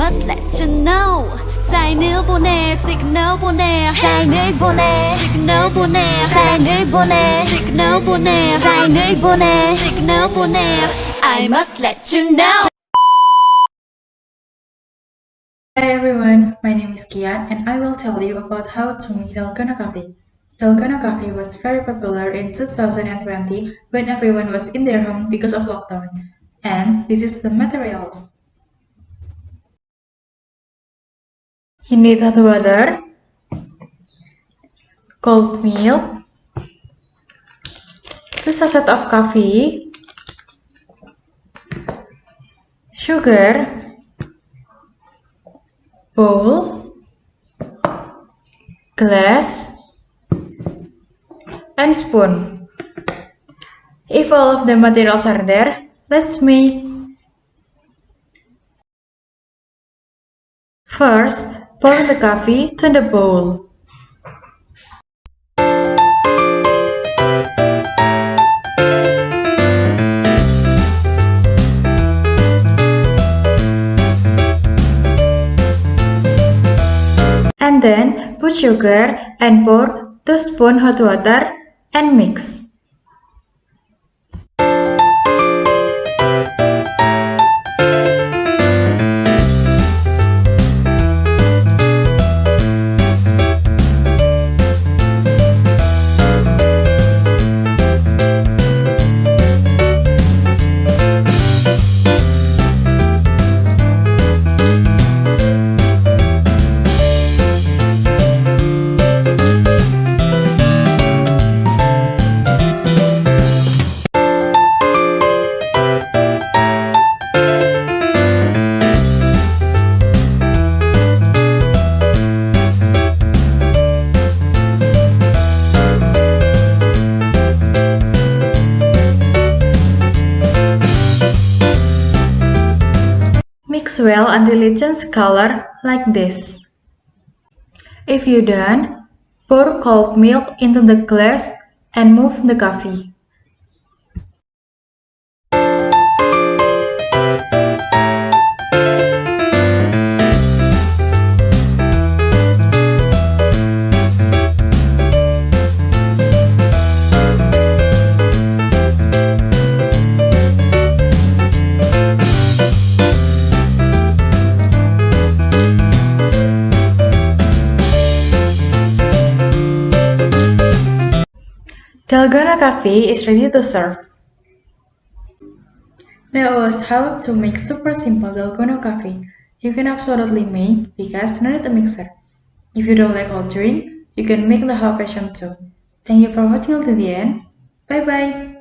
must let you know 사인을 보내 signal 보내 사인을 보내 signal 보내 사인을 보내 signal 보내 사인을 보내 signal 보내 I must let you know. Hi everyone, my name is Kian and I will tell you about how to make Dalgona coffee. Dalgona coffee was very popular in 2020 when everyone was in their home because of lockdown. And this is the materials. You need hot water, cold milk, 2 sachets of coffee, sugar, bowl, glass, and spoon. If all of the materials are there, let's make. First, pour the coffee to the bowl. And then put sugar and pour 2 spoons hot water and mix. Mix well until it changes color like this. If you're done, pour cold milk into the glass and move the coffee. Dalgona coffee is ready to serve. That was how to make super simple Dalgona coffee. You can absolutely make because no need a mixer. If you don't like altering, you can make the whole version too. Thank you for watching until the end. Bye bye.